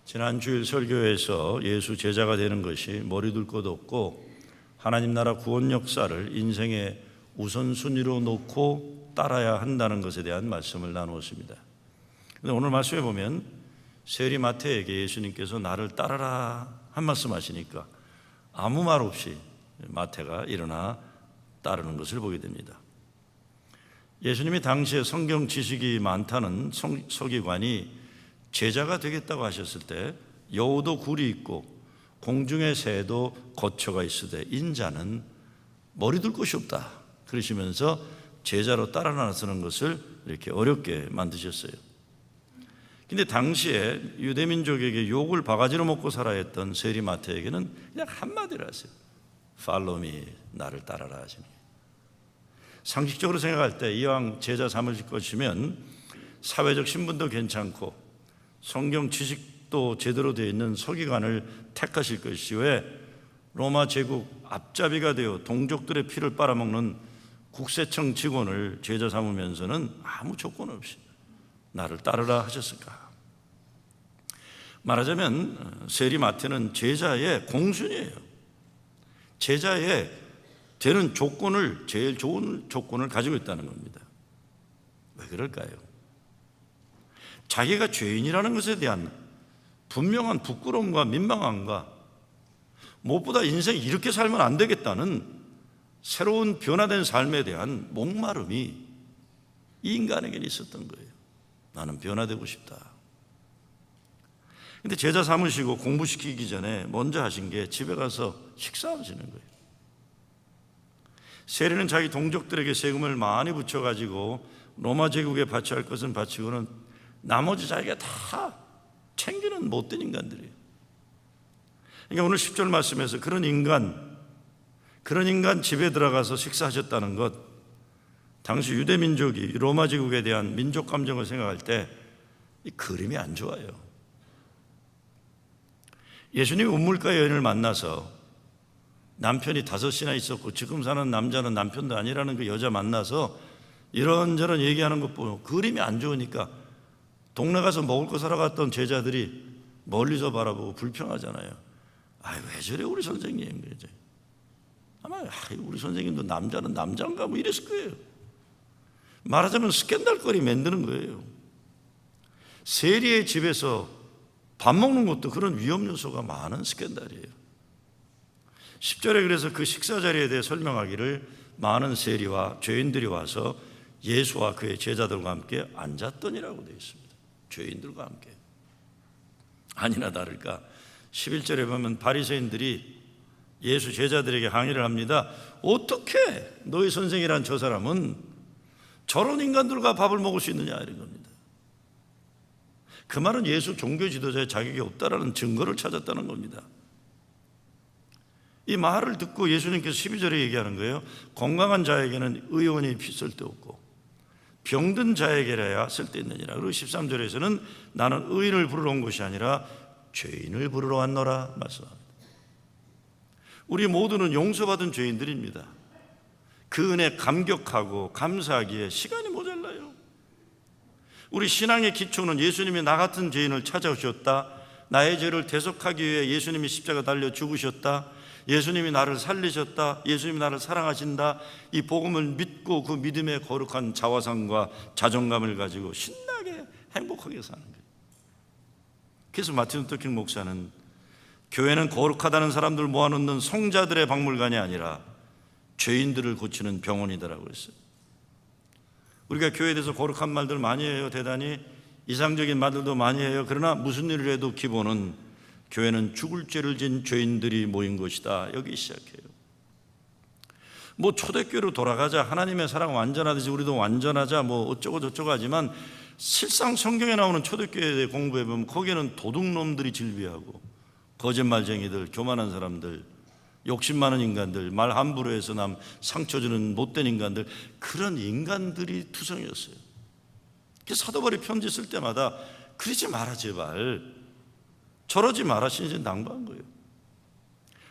지난 주일 설교에서 예수 제자가 되는 것이 머리 둘 것 없고 하나님 나라 구원 역사를 인생의 우선순위로 놓고 따라야 한다는 것에 대한 말씀을 나누었습니다. 그런데 오늘 말씀에 보면 세리 마태에게 예수님께서 나를 따르라 한 말씀 하시니까 아무 말 없이 마태가 일어나 따르는 것을 보게 됩니다. 예수님이 당시에 성경 지식이 많다는 서기관이 제자가 되겠다고 하셨을 때 여우도 굴이 있고 공중의 새도 거처가 있으되 인자는 머리 둘 곳이 없다 그러시면서 제자로 따라 나서는 것을 이렇게 어렵게 만드셨어요. 근데 당시에 유대민족에게 욕을 바가지로 먹고 살아야 했던 세리 마태에게는 그냥 한마디로 하세요. Follow me, 나를 따라라 하시니. 상식적으로 생각할 때 이왕 제자 삼으실 것이면 사회적 신분도 괜찮고 성경 지식도 제대로 되어 있는 서기관을 택하실 것이 왜 로마 제국 앞잡이가 되어 동족들의 피를 빨아먹는 국세청 직원을 제자 삼으면서는 아무 조건 없이 나를 따르라 하셨을까? 말하자면 세리 마태는 제자의 공순이에요. 제자의 되는 조건을, 제일 좋은 조건을 가지고 있다는 겁니다. 왜 그럴까요? 자기가 죄인이라는 것에 대한 분명한 부끄러움과 민망함과 무엇보다 인생이 이렇게 살면 안 되겠다는 새로운 변화된 삶에 대한 목마름이 이 인간에게 있었던 거예요. 나는 변화되고 싶다. 근데 제자 삼으시고 공부시키기 전에 먼저 하신 게 집에 가서 식사하시는 거예요. 세리는 자기 동족들에게 세금을 많이 붙여가지고 로마 제국에 바쳐야 할 것은 바치고는 나머지 자기가 다 챙기는 못된 인간들이에요. 그러니까 오늘 10절 말씀에서 그런 인간 집에 들어가서 식사하셨다는 것, 당시 유대민족이 로마 제국에 대한 민족 감정을 생각할 때 이 그림이 안 좋아요. 예수님이 우물가 여인을 만나서 남편이 5이나 있었고 지금 사는 남자는 남편도 아니라는 그 여자 만나서 이런저런 얘기하는 것 보고 그림이 안 좋으니까 동네 가서 먹을 거 사러 갔던 제자들이 멀리서 바라보고 불평하잖아요. 왜 저래 우리 선생님. 아마 우리 선생님도 남자는 남자인가 뭐 이랬을 거예요. 말하자면 스캔들거리 만드는 거예요. 세리의 집에서 밥 먹는 것도 그런 위험 요소가 많은 스캔들이에요. 10절에 그래서 그 식사 자리에 대해 설명하기를 많은 세리와 죄인들이 와서 예수와 그의 제자들과 함께 앉았더니라고 되어 있습니다. 죄인들과 함께. 아니나 다를까 11절에 보면 바리새인들이 예수 제자들에게 항의를 합니다. 어떻게 너희 선생이란 저 사람은 저런 인간들과 밥을 먹을 수 있느냐 이런 겁니다. 그 말은 예수 종교 지도자의 자격이 없다라는 증거를 찾았다는 겁니다. 이 말을 듣고 예수님께서 12절에 얘기하는 거예요. 건강한 자에게는 의원이 쓸데없고 병든 자에게라야 쓸데있느니라. 그리고 13절에서는 나는 의인을 부르러 온 것이 아니라 죄인을 부르러 왔노라 말씀합니다. 우리 모두는 용서받은 죄인들입니다. 그 은혜 감격하고 감사하기에 시간이 모자라요. 우리 신앙의 기초는 예수님이 나 같은 죄인을 찾아오셨다, 나의 죄를 대속하기 위해 예수님이 십자가 달려 죽으셨다, 예수님이 나를 살리셨다, 예수님이 나를 사랑하신다, 이 복음을 믿고 그 믿음의 거룩한 자화상과 자존감을 가지고 신나게 행복하게 사는 거예요. 그래서 마틴 루터 킹 목사는 교회는 거룩하다는 사람들 모아놓는 성자들의 박물관이 아니라 죄인들을 고치는 병원이다라고 했어요. 우리가 교회에 대해서 거룩한 말들 많이 해요. 대단히 이상적인 말들도 많이 해요. 그러나 무슨 일을 해도 기본은 교회는 죽을 죄를 진 죄인들이 모인 것이다. 여기 시작해요. 뭐 초대교회로 돌아가자, 하나님의 사랑 완전하듯이 우리도 완전하자, 뭐 어쩌고 저쩌고 하지만 실상 성경에 나오는 초대교회에 대해 공부해보면 거기에는 도둑놈들이 질비하고 거짓말쟁이들, 교만한 사람들, 욕심 많은 인간들, 말 함부로 해서 남 상처 주는 못된 인간들, 그런 인간들이 투성이었어요. 그래서 사도 바울이 편지 쓸 때마다 그러지 마라 제발, 저러지 마라 신신 당부한 거예요.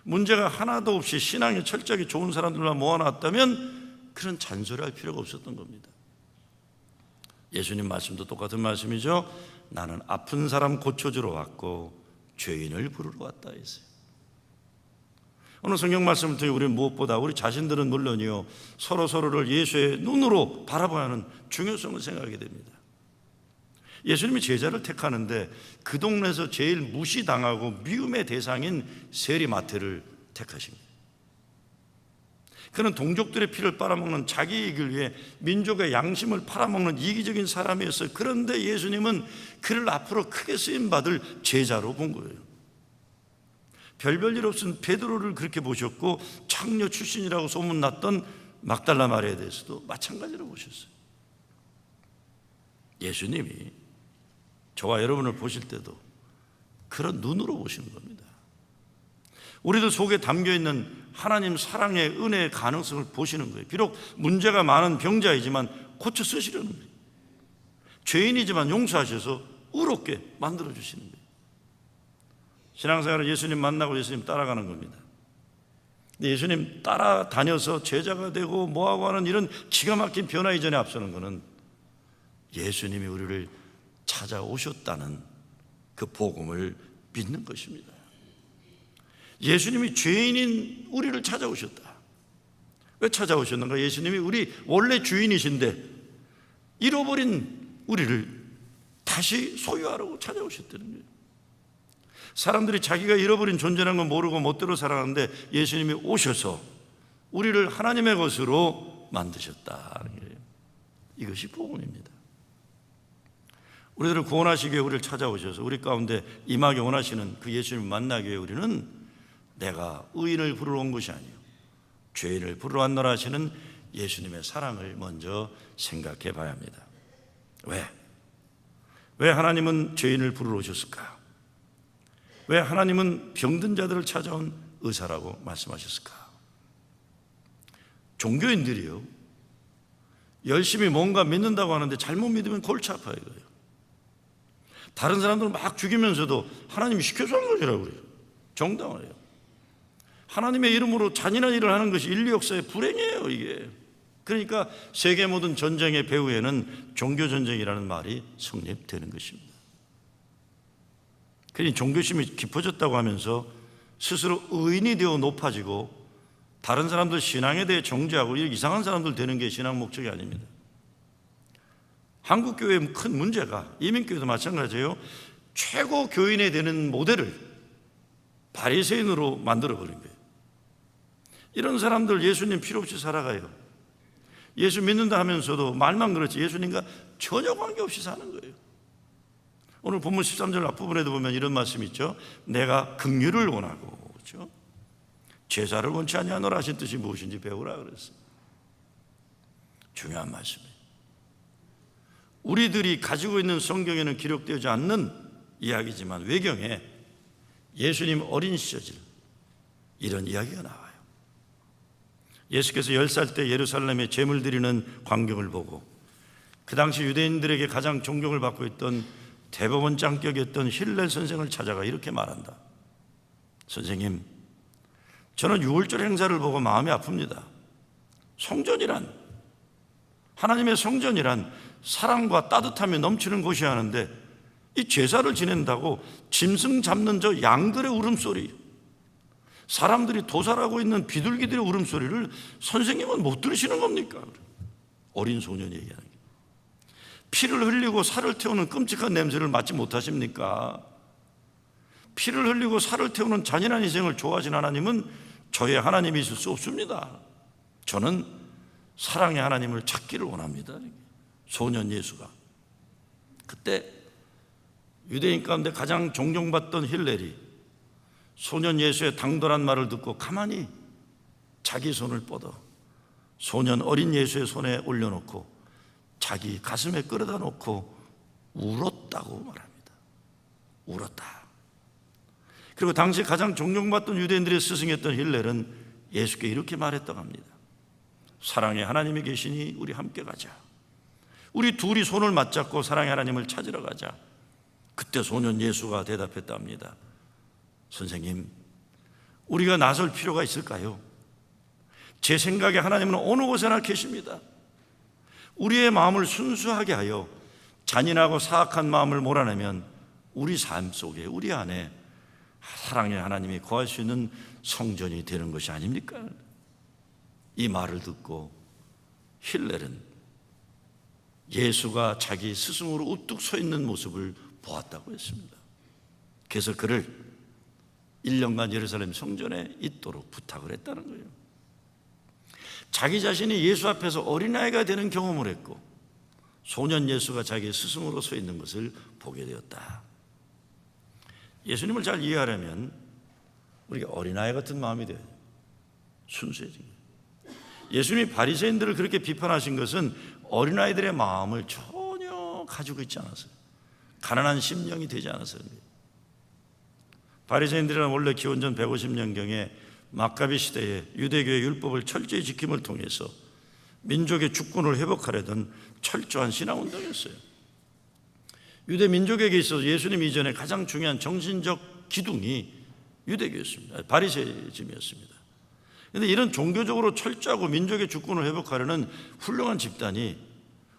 문제가 하나도 없이 신앙이 철저하게 좋은 사람들만 모아놨다면 그런 잔소리할 필요가 없었던 겁니다. 예수님 말씀도 똑같은 말씀이죠. 나는 아픈 사람 고쳐주러 왔고 죄인을 부르러 왔다 했어요. 오늘 성경 말씀을 통해 우리는 무엇보다 우리 자신들은 물론이요, 서로를 예수의 눈으로 바라봐야 하는 중요성을 생각하게 됩니다. 예수님이 제자를 택하는데 그 동네에서 제일 무시당하고 미움의 대상인 세리마태를 택하십니다. 그는 동족들의 피를 빨아먹는 자기 이익을 위해 민족의 양심을 팔아먹는 이기적인 사람이었어요. 그런데 예수님은 그를 앞으로 크게 쓰임받을 제자로 본 거예요. 별별 일 없은 베드로를 그렇게 보셨고, 창녀 출신이라고 소문났던 막달라 마리아에 대해서도 마찬가지로 보셨어요. 예수님이 저와 여러분을 보실 때도 그런 눈으로 보시는 겁니다. 우리도 속에 담겨있는 하나님 사랑의 은혜의 가능성을 보시는 거예요. 비록 문제가 많은 병자이지만 고쳐 쓰시려는 거예요. 죄인이지만 용서하셔서 의롭게 만들어주시는 거예요. 신앙생활은 예수님 만나고 예수님 따라가는 겁니다. 근데 예수님 따라다녀서 제자가 되고 뭐하고 하는 이런 기가 막힌 변화 이전에 앞서는 것은 예수님이 우리를 찾아오셨다는 그 복음을 믿는 것입니다. 예수님이 죄인인 우리를 찾아오셨다. 왜 찾아오셨는가? 예수님이 우리 원래 주인이신데 잃어버린 우리를 다시 소유하라고 찾아오셨다는 거예요. 사람들이 자기가 잃어버린 존재라는 걸 모르고 멋대로 살아가는데 예수님이 오셔서 우리를 하나님의 것으로 만드셨다는 거예요. 이것이 복음입니다. 우리들을 구원하시기 위해 우리를 찾아오셔서 우리 가운데 임하기 원하시는 그 예수님을 만나기 위해 우리는 내가 의인을 부르러 온 것이 아니요 죄인을 부르러 왔노라 하시는 예수님의 사랑을 먼저 생각해 봐야 합니다. 왜 하나님은 죄인을 부르러 오셨을까? 왜 하나님은 병든 자들을 찾아온 의사라고 말씀하셨을까? 종교인들이요, 열심히 뭔가 믿는다고 하는데 잘못 믿으면 골치 아파요. 이거예요. 다른 사람들 막 죽이면서도 하나님이 시켜서 한 것이라고 그래요. 정당화예요. 하나님의 이름으로 잔인한 일을 하는 것이 인류 역사의 불행이에요, 이게. 그러니까 세계 모든 전쟁의 배후에는 종교전쟁이라는 말이 성립되는 것입니다. 그러니 종교심이 깊어졌다고 하면서 스스로 의인이 되어 높아지고 다른 사람들 신앙에 대해 정죄하고 이상한 사람들 되는 게 신앙 목적이 아닙니다. 한국 교회의 큰 문제가, 이민교회도 마찬가지예요. 최고 교인이 되는 모델을 바리새인으로 만들어버린 거예요. 이런 사람들 예수님 필요 없이 살아가요. 예수 믿는다 하면서도 말만 그렇지 예수님과 전혀 관계없이 사는 거예요. 오늘 본문 13절 앞부분에도 보면 이런 말씀이 있죠. 내가 긍휼을 원하고, 그렇죠? 제사를 원치 아니하노라 하신 뜻이 무엇인지 배우라 그랬어요. 중요한 말씀이에요. 우리들이 가지고 있는 성경에는 기록되지 않는 이야기지만 외경에 예수님 어린 시절 이런 이야기가 나와요. 예수께서 10살 때 예루살렘에 제물 드리는 광경을 보고 그 당시 유대인들에게 가장 존경을 받고 있던 대법원 장격이었던 힐렐 선생을 찾아가 이렇게 말한다. 선생님, 저는 유월절 행사를 보고 마음이 아픕니다. 성전이란, 하나님의 성전이란 사랑과 따뜻함이 넘치는 곳이어야 하는데 이 제사를 지낸다고 짐승 잡는 저 양들의 울음소리, 사람들이 도살하고 있는 비둘기들의 울음소리를 선생님은 못 들으시는 겁니까? 어린 소년이 얘기하는 게. 피를 흘리고 살을 태우는 끔찍한 냄새를 맡지 못하십니까? 피를 흘리고 살을 태우는 잔인한 희생을 좋아하신 하나님은 저의 하나님이 있을 수 없습니다. 저는 사랑의 하나님을 찾기를 원합니다. 소년 예수가. 그때 유대인 가운데 가장 존경받던 힐렐이 소년 예수의 당돌한 말을 듣고 가만히 자기 손을 뻗어 소년 어린 예수의 손에 올려놓고 자기 가슴에 끌어다 놓고 울었다고 말합니다. 울었다. 그리고 당시 가장 존경받던 유대인들의 스승이었던 힐렐은 예수께 이렇게 말했다고 합니다. 사랑의 하나님이 계시니 우리 함께 가자. 우리 둘이 손을 맞잡고 사랑의 하나님을 찾으러 가자. 그때 소년 예수가 대답했다 합니다. 선생님, 우리가 나설 필요가 있을까요? 제 생각에 하나님은 어느 곳에나 계십니다. 우리의 마음을 순수하게 하여 잔인하고 사악한 마음을 몰아내면 우리 삶 속에, 우리 안에 사랑의 하나님이 거할 수 있는 성전이 되는 것이 아닙니까? 이 말을 듣고 힐렐은 예수가 자기 스승으로 우뚝 서 있는 모습을 보았다고 했습니다. 그래서 그를 1년간 예루살렘 성전에 있도록 부탁을 했다는 거예요. 자기 자신이 예수 앞에서 어린아이가 되는 경험을 했고 소년 예수가 자기 스승으로 서 있는 것을 보게 되었다. 예수님을 잘 이해하려면 우리가 어린아이 같은 마음이 돼요. 순수해지게. 예수님이 바리새인들을 그렇게 비판하신 것은 어린아이들의 마음을 전혀 가지고 있지 않았어요. 가난한 심령이 되지 않았어요. 바리새인들은 원래 기원전 150년경에 막가비 시대에 유대교의 율법을 철저히 지킴을 통해서 민족의 주권을 회복하려던 철저한 신앙운동이었어요. 유대 민족에게 있어서 예수님 이전에 가장 중요한 정신적 기둥이 유대교였습니다. 바리새이즘이었습니다. 그런데 이런 종교적으로 철저하고 민족의 주권을 회복하려는 훌륭한 집단이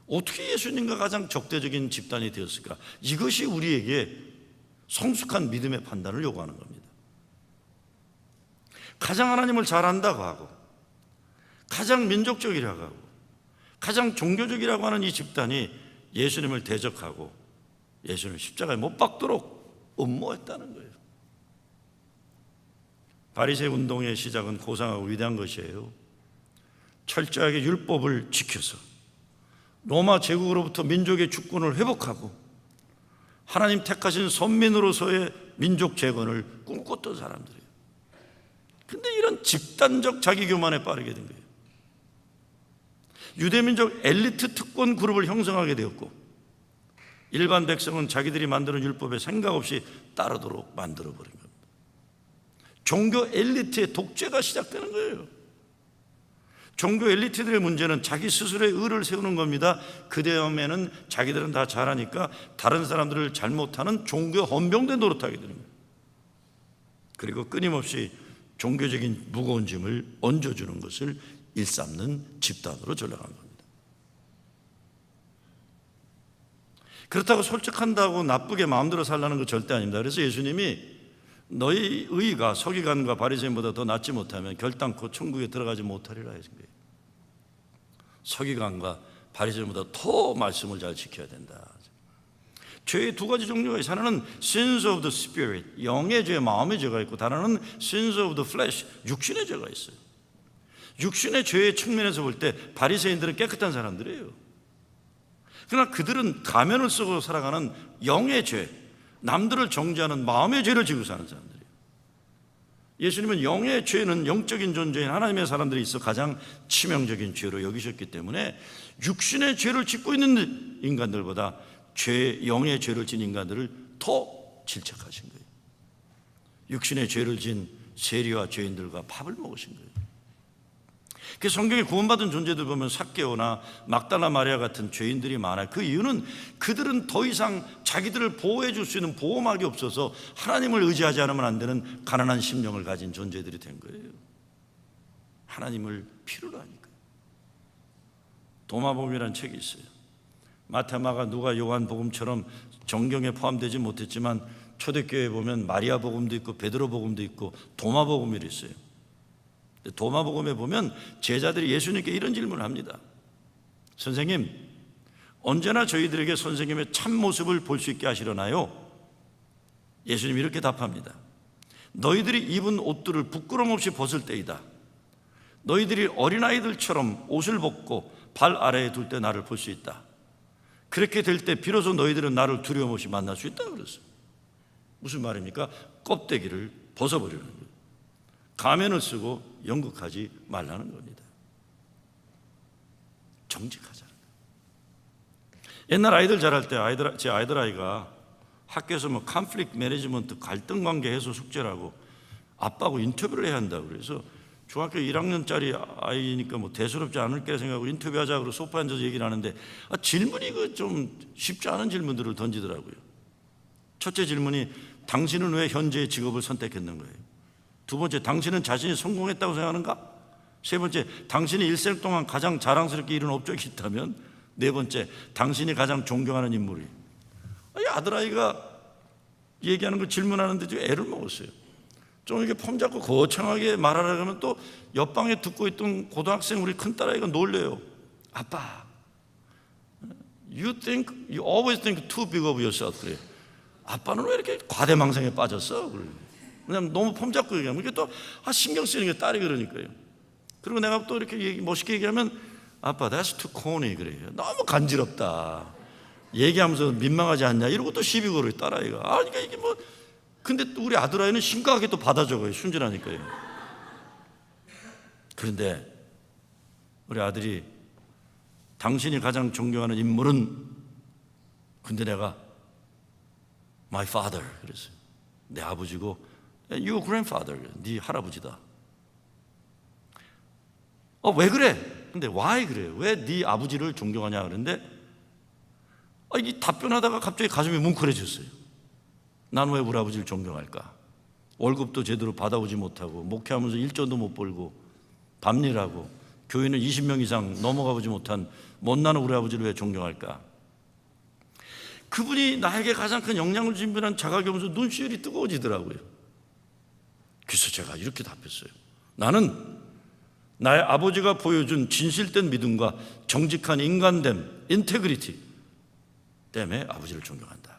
어떻게 예수님과 가장 적대적인 집단이 되었을까? 이것이 우리에게 성숙한 믿음의 판단을 요구하는 겁니다. 가장 하나님을 잘 안다고 하고 가장 민족적이라고 하고 가장 종교적이라고 하는 이 집단이 예수님을 대적하고 예수님을 십자가에 못 박도록 음모했다는 거예요. 바리새 운동의 시작은 고상하고 위대한 것이에요. 철저하게 율법을 지켜서 로마 제국으로부터 민족의 주권을 회복하고 하나님 택하신 선민으로서의 민족 재건을 꿈꿨던 사람들이에요. 근데 이런 집단적 자기교만에 빠르게 된 거예요. 유대민족 엘리트 특권 그룹을 형성하게 되었고 일반 백성은 자기들이 만드는 율법에 생각 없이 따르도록 만들어버린 겁니다. 종교 엘리트의 독재가 시작되는 거예요. 종교 엘리트들의 문제는 자기 스스로의 의를 세우는 겁니다. 그 다음에는 자기들은 다 잘하니까 다른 사람들을 잘못하는 종교 헌병대 노릇하게 되는 거예요. 그리고 끊임없이 종교적인 무거운 짐을 얹어주는 것을 일삼는 집단으로 전락한 겁니다. 그렇다고 솔직한다고 나쁘게 마음대로 살라는 거 절대 아닙니다. 그래서 예수님이 너희 의가 서기관과 바리새인보다 더 낫지 못하면 결단코 천국에 들어가지 못하리라 하신 거예요. 서기관과 바리새인보다 더 말씀을 잘 지켜야 된다. 죄의 두 가지 종류가 있어요. 하나는 sins of the spirit, 영의 죄, 마음의 죄가 있고 다른 sins of the flesh, 육신의 죄가 있어요. 육신의 죄의 측면에서 볼 때 바리새인들은 깨끗한 사람들이에요. 그러나 그들은 가면을 쓰고 살아가는 영의 죄, 남들을 정죄하는 마음의 죄를 지고 사는 사람들이에요. 예수님은 영의 죄는 영적인 존재인 하나님의 사람들이 있어 가장 치명적인 죄로 여기셨기 때문에 육신의 죄를 짓고 있는 인간들보다 영의 죄를 진 인간들을 더 질책하신 거예요. 육신의 죄를 진 세리와 죄인들과 밥을 먹으신 거예요. 그 성경에 구원받은 존재들 보면 삭개오나 막달라 마리아 같은 죄인들이 많아요. 그 이유는 그들은 더 이상 자기들을 보호해 줄 수 있는 보호막이 없어서 하나님을 의지하지 않으면 안 되는 가난한 심령을 가진 존재들이 된 거예요. 하나님을 필요로 하니까. 도마복음이라는 책이 있어요. 마태, 마가, 누가, 요한 복음처럼 정경에 포함되지 못했지만 초대교회에 보면 마리아 복음도 있고 베드로 복음도 있고 도마 복음이 있어요. 도마복음에 보면 제자들이 예수님께 이런 질문을 합니다. 선생님, 언제나 저희들에게 선생님의 참모습을 볼 수 있게 하시려나요? 예수님이 이렇게 답합니다. 너희들이 입은 옷들을 부끄럼 없이 벗을 때이다. 너희들이 어린아이들처럼 옷을 벗고 발 아래에 둘 때 나를 볼 수 있다. 그렇게 될 때 비로소 너희들은 나를 두려움 없이 만날 수 있다 그랬어요. 무슨 말입니까? 껍데기를 벗어버리는 거예요. 가면을 쓰고 연극하지 말라는 겁니다. 정직하자는 거예요. 옛날 아이들 자랄 때 제 아이가 학교에서 컨플릭트 매니지먼트 갈등 관계 해소 숙제라고 아빠하고 인터뷰를 해야 한다고 그래서 중학교 1학년짜리 아이니까 대수롭지 않을 게 생각하고 인터뷰하자고 그러고 소파에 앉아서 얘기를 하는데 질문이 좀 쉽지 않은 질문들을 던지더라고요. 첫째 질문이 당신은 왜 현재의 직업을 선택했는 거예요? 두 번째, 당신은 자신이 성공했다고 생각하는가? 세 번째, 당신이 일생 동안 가장 자랑스럽게 이룬 업적이 있다면? 네 번째, 당신이 가장 존경하는 인물이. 아들아이가 얘기하는 거 질문하는데 좀 애를 먹었어요. 좀 이렇게 폼 잡고 거창하게 말하려고 하면 또 옆방에 듣고 있던 고등학생 우리 큰딸아이가 놀래요. 아빠, you always think too big of yourself. 그래. 아빠는 왜 이렇게 과대망상에 빠졌어? 그래. 그냥 너무 폼 잡고 얘기하면 이게 또 신경 쓰이는 게 딸이 그러니까요. 그리고 내가 또 이렇게 멋있게 얘기하면 아빠, that's too corny. 그래. 너무 간지럽다. 얘기하면서 민망하지 않냐? 이러고 또 시비 걸어요, 딸아이가. 그러니까 이게 뭐. 근데 또 우리 아들아이는 심각하게 또 받아 적어요. 순진하니까요. 그런데 우리 아들이 당신이 가장 존경하는 인물은, 근데 내가 my father 그랬어요. 내 아버지고 your grandfather, 네 할아버지다. 왜 그래? 근데 why 그래? 왜 네 아버지를 존경하냐? 그런데 이 답변하다가 갑자기 가슴이 뭉클해졌어요. 난 왜 우리 아버지를 존경할까? 월급도 제대로 받아오지 못하고 목회하면서 일전도 못 벌고 밤일하고 교회는 20명 이상 넘어가 보지 못한 못나는 우리 아버지를 왜 존경할까? 그분이 나에게 가장 큰 영향을 준비한 자각이 오면서 눈시울이 뜨거워지더라고요. 그래서 제가 이렇게 답했어요. 나는 나의 아버지가 보여준 진실된 믿음과 정직한 인간됨, 인테그리티 때문에 아버지를 존경한다.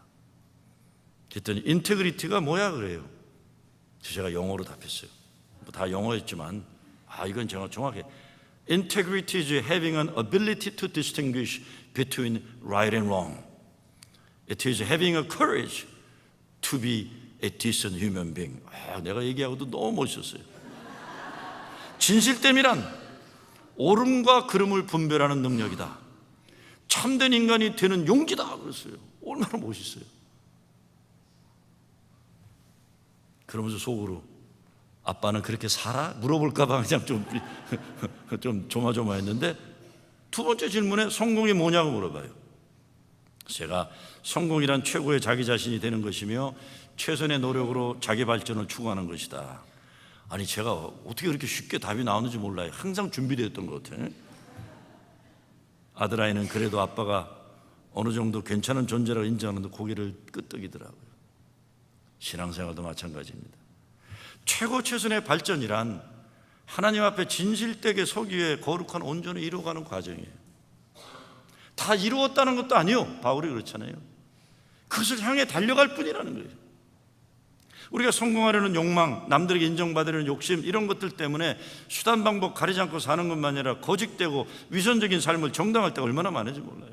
그랬더니 인테그리티가 뭐야 그래요. 그래서 제가 영어로 답했어요. 다 영어였지만 이건 제가 정확해. Integrity is having an ability to distinguish between right and wrong. It is having a courage to be a decent human being. 내가 얘기하고도 너무 멋있었어요. 진실됨이란 옳음과 그름을 분별하는 능력이다. 참된 인간이 되는 용기다 그랬어요. 얼마나 멋있어요. 그러면서 속으로 아빠는 그렇게 살아? 물어볼까 봐 그냥 좀 조마조마했는데 두 번째 질문에 성공이 뭐냐고 물어봐요. 제가 성공이란 최고의 자기 자신이 되는 것이며 최선의 노력으로 자기 발전을 추구하는 것이다. 아니 제가 어떻게 그렇게 쉽게 답이 나오는지 몰라요. 항상 준비되었던 것 같아요. 아들아이는 그래도 아빠가 어느 정도 괜찮은 존재라고 인정하는데 고개를 끄덕이더라고요. 신앙생활도 마찬가지입니다. 최고 최선의 발전이란 하나님 앞에 진실되게 서기 위해 거룩한 온전을 이루어가는 과정이에요. 다 이루었다는 것도 아니요. 바울이 그렇잖아요. 그것을 향해 달려갈 뿐이라는 거예요. 우리가 성공하려는 욕망, 남들에게 인정받으려는 욕심, 이런 것들 때문에 수단 방법 가리지 않고 사는 것만 아니라 거짓되고 위선적인 삶을 정당할 때가 얼마나 많은지 몰라요.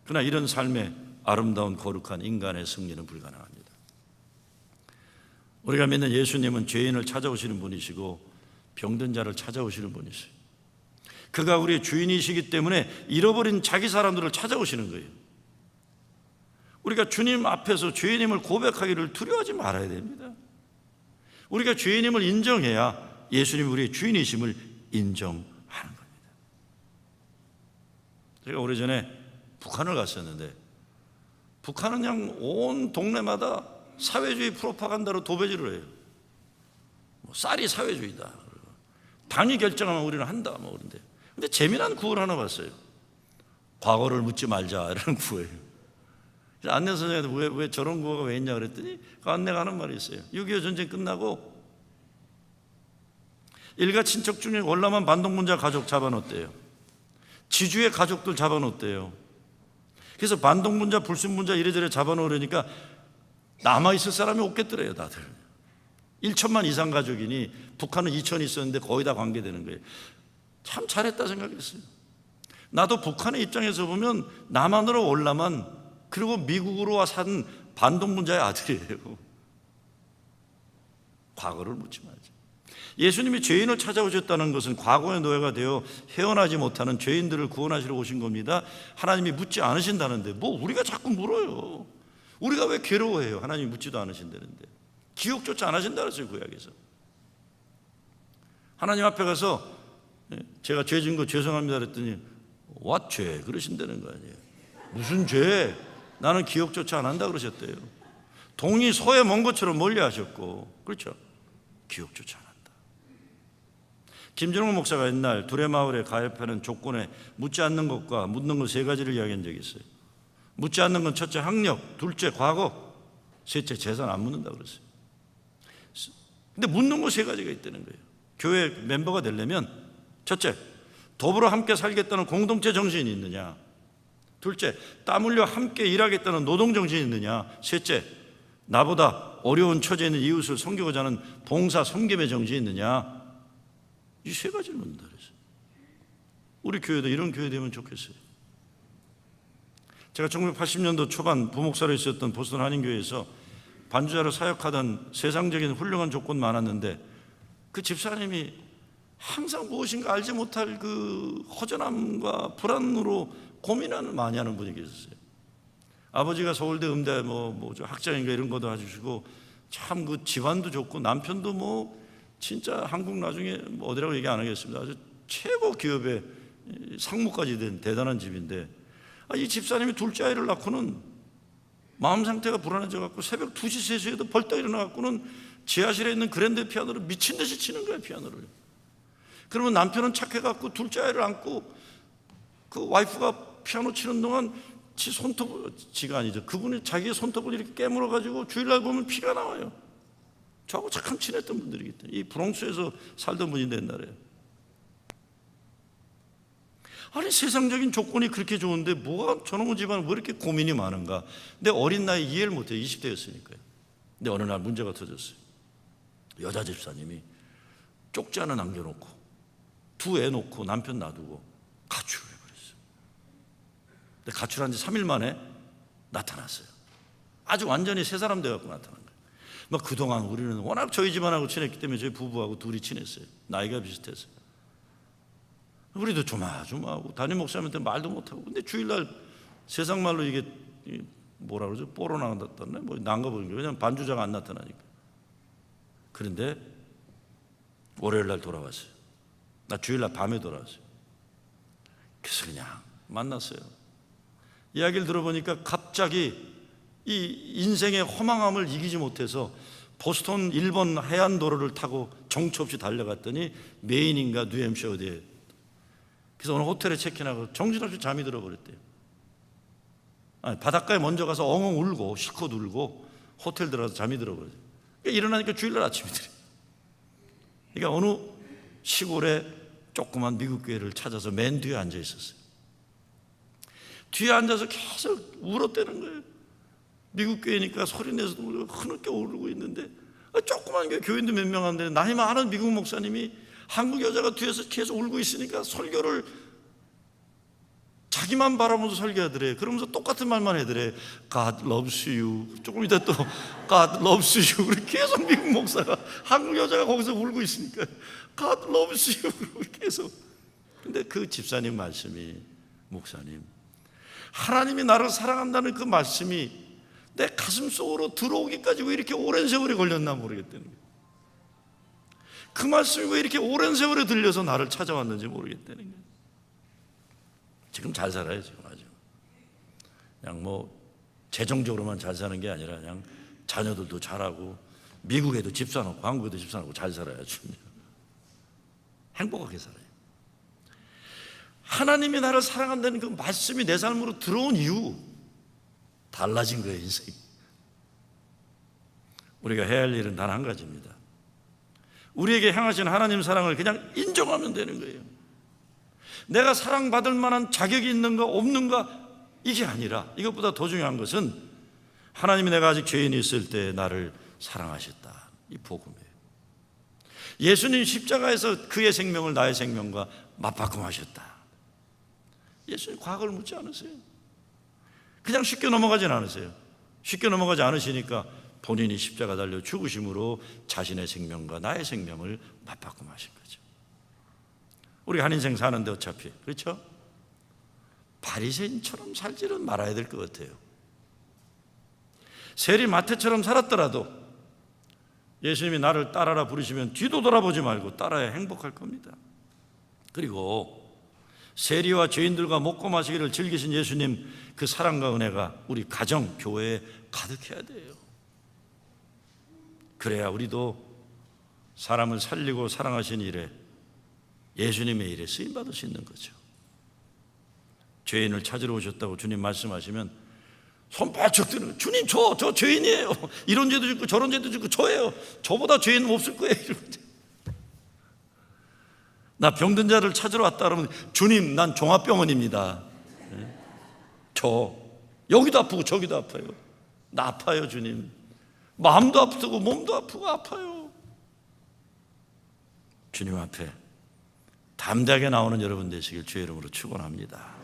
그러나 이런 삶에 아름다운 거룩한 인간의 승리는 불가능합니다. 우리가 믿는 예수님은 죄인을 찾아오시는 분이시고 병든 자를 찾아오시는 분이세요. 그가 우리의 주인이시기 때문에 잃어버린 자기 사람들을 찾아오시는 거예요. 우리가 주님 앞에서 죄인임을 고백하기를 두려워하지 말아야 됩니다. 우리가 죄인임을 인정해야 예수님이 우리의 주인이심을 인정하는 겁니다. 제가 오래전에 북한을 갔었는데 북한은 그냥 온 동네마다 사회주의 프로파간다로 도배질을 해요. 쌀이 사회주의다. 당이 결정하면 우리는 한다. 그런데 근데 재미난 구호를 하나 봤어요. 과거를 묻지 말자 이런 구호예요. 안내 선생님한테 왜 저런 구호가 왜 있냐 그랬더니 그 안내가 하는 말이 있어요. 6.25 전쟁 끝나고 일가 친척 중에 월남한 반동분자 가족 잡아놓았대요. 지주의 가족들 잡아놓았대요. 그래서 반동분자 불순분자 이래저래 잡아놓으려니까 남아있을 사람이 없겠더래요. 다들 1천만 이상 가족이니 북한은 2천이 있었는데 거의 다 관계되는 거예요. 참 잘했다 생각했어요. 나도 북한의 입장에서 보면 남한으로 월남한 그리고 미국으로 산 반동분자의 아들이에요. 과거를 묻지 말자. 예수님이 죄인을 찾아오셨다는 것은 과거의 노예가 되어 헤어나지 못하는 죄인들을 구원하시러 오신 겁니다. 하나님이 묻지 않으신다는데 우리가 자꾸 물어요. 우리가 왜 괴로워해요? 하나님이 묻지도 않으신다는데. 기억조차 안 하신다 그랬어요. 구약에서. 하나님 앞에 가서 제가 죄 지은 거 죄송합니다 그랬더니 what 죄? 그러신다는 거 아니에요. 무슨 죄? 나는 기억조차 안 한다 그러셨대요. 동이 소에 먼 것처럼 멀리 하셨고, 그렇죠? 기억조차 안 한다. 김준호 목사가 옛날 두레마을에 가입하는 조건에 묻지 않는 것과 묻는 것 세 가지를 이야기한 적이 있어요. 묻지 않는 건 첫째 학력, 둘째 과거, 셋째, 재산 안 묻는다 그랬어요. 근데 묻는 거 세 가지가 있다는 거예요. 교회 멤버가 되려면 첫째, 더불어 함께 살겠다는 공동체 정신이 있느냐. 둘째, 땀 흘려 함께 일하겠다는 노동 정신이 있느냐. 셋째, 나보다 어려운 처지에 있는 이웃을 섬기고자 하는 봉사 섬김의 정신이 있느냐. 이 세 가지를 묻는다 그랬어요. 우리 교회도 이런 교회 되면 좋겠어요. 제가 1980년도 초반 부목사로 있었던 보스턴 한인교회에서 반주자로 사역하던 세상적인 훌륭한 조건 많았는데 그 집사님이 항상 무엇인가 알지 못할 그 허전함과 불안으로 고민을 많이 하는 분이 계셨어요. 아버지가 서울대 음대 학장인가 이런 것도 해주시고 참 그 집안도 좋고 남편도 진짜 한국 나중에 어디라고 얘기 안 하겠습니다. 아주 최고 기업의 상무까지 된 대단한 집인데 이 집사님이 둘째 아이를 낳고는 마음 상태가 불안해져 갖고 새벽 2시, 3시에도 벌떡 일어나 갖고는 지하실에 있는 그랜드 피아노를 미친 듯이 치는 거예요, 피아노를. 그러면 남편은 착해 갖고 둘째 아이를 안고 그 와이프가 피아노 치는 동안 지가 아니죠. 그분이 자기의 손톱을 이렇게 깨물어 가지고 주일날 보면 피가 나와요. 저하고 착한 친했던 분들이기 때문에. 이 브롱스에서 살던 분인데 옛날에. 아니 세상적인 조건이 그렇게 좋은데 뭐가 저놈의 집안은 왜 이렇게 고민이 많은가. 내 어린 나이에 이해를 못해요. 20대였으니까요. 근데 어느 날 문제가 터졌어요. 여자 집사님이 쪽지 하나 남겨놓고 두 애 놓고 남편 놔두고 가출을 해버렸어요. 근데 가출한 지 3일 만에 나타났어요. 아주 완전히 새 사람 돼갖고 나타난 거예요. 그동안 우리는 워낙 저희 집안하고 친했기 때문에 저희 부부하고 둘이 친했어요. 나이가 비슷해서 우리도 조마조마하고 담임 목사님한테 말도 못하고. 근데 주일날 세상 말로 이게 뭐라 그러죠? 뽀로 나간다던데 난가 보는 거예요. 왜냐하면 반주자가 안 나타나니까. 그런데 월요일날 돌아왔어요. 나 주일날 밤에 돌아왔어요. 그래서 그냥 만났어요. 이야기를 들어보니까 갑자기 이 인생의 허망함을 이기지 못해서 보스턴 1번 해안도로를 타고 정처 없이 달려갔더니 메인인가 뉴햄셔 어디에. 그래서 오늘 호텔에 체크인하고 정신없이 잠이 들어버렸대요. 바닷가에 먼저 가서 엉엉 울고 실컷 울고 호텔 들어가서 잠이 들어버렸어요. 그러니까 일어나니까 주일날 아침이 돼요. 그러니까 어느 시골에 조그만 미국 교회를 찾아서 맨 뒤에 앉아 있었어요. 뒤에 앉아서 계속 울었다는 거예요. 미국 교회니까 소리내서 흐느껴 울고 있는데 조그만 교인도 몇 명 안 되는 나이 많은 미국 목사님이 한국 여자가 뒤에서 계속 울고 있으니까 설교를 자기만 바라보면서 설교하더래. 그러면서 똑같은 말만 해더래. God loves you. 조금 이따 또 God loves you. 그렇게 계속 미국 목사가 한국 여자가 거기서 울고 있으니까 God loves you. 계속. 근데 그 집사님 말씀이 목사님 하나님이 나를 사랑한다는 그 말씀이 내 가슴 속으로 들어오기까지 왜 이렇게 오랜 세월이 걸렸나 모르겠다는 거예요. 그 말씀이 왜 이렇게 오랜 세월에 들려서 나를 찾아왔는지 모르겠다는 거예요. 지금 잘 살아요. 지금 아주 그냥 재정적으로만 잘 사는 게 아니라 그냥 자녀들도 잘하고 미국에도 집 사놓고 한국에도 집 사놓고 잘 살아요. 지금 행복하게 살아요. 하나님이 나를 사랑한다는 그 말씀이 내 삶으로 들어온 이후 달라진 거예요, 인생이. 우리가 해야 할 일은 단 한 가지입니다. 우리에게 향하신 하나님 사랑을 그냥 인정하면 되는 거예요. 내가 사랑받을 만한 자격이 있는가 없는가 이게 아니라 이것보다 더 중요한 것은 하나님이 내가 아직 죄인이 있을 때 나를 사랑하셨다. 이 복음이에요. 예수님 십자가에서 그의 생명을 나의 생명과 맞바꿈하셨다. 예수님 과거를 묻지 않으세요. 그냥 쉽게 넘어가진 않으세요. 쉽게 넘어가지 않으시니까 본인이 십자가 달려 죽으심으로 자신의 생명과 나의 생명을 맞바꿈하신 거죠. 우리 한 인생 사는데 어차피 그렇죠? 바리새인처럼 살지는 말아야 될 것 같아요. 세리 마태처럼 살았더라도 예수님이 나를 따라라 부르시면 뒤도 돌아보지 말고 따라야 행복할 겁니다. 그리고 세리와 죄인들과 먹고 마시기를 즐기신 예수님 그 사랑과 은혜가 우리 가정, 교회에 가득해야 돼요. 그래야 우리도 사람을 살리고 사랑하신 일에 예수님의 일에 쓰임받을 수 있는 거죠. 죄인을 찾으러 오셨다고 주님 말씀하시면 손 바짝 드는, 주님 저 죄인이에요. 이런 죄도 짓고 저런 죄도 짓고 저예요. 저보다 죄인은 없을 거예요. 나 병든 자를 찾으러 왔다 그러면 주님 난 종합병원입니다. 저 여기도 아프고 저기도 아파요. 나 아파요 주님. 마음도 아프고 몸도 아프고 아파요. 주님 앞에 담대하게 나오는 여러분 되시길 주의 이름으로 축원합니다.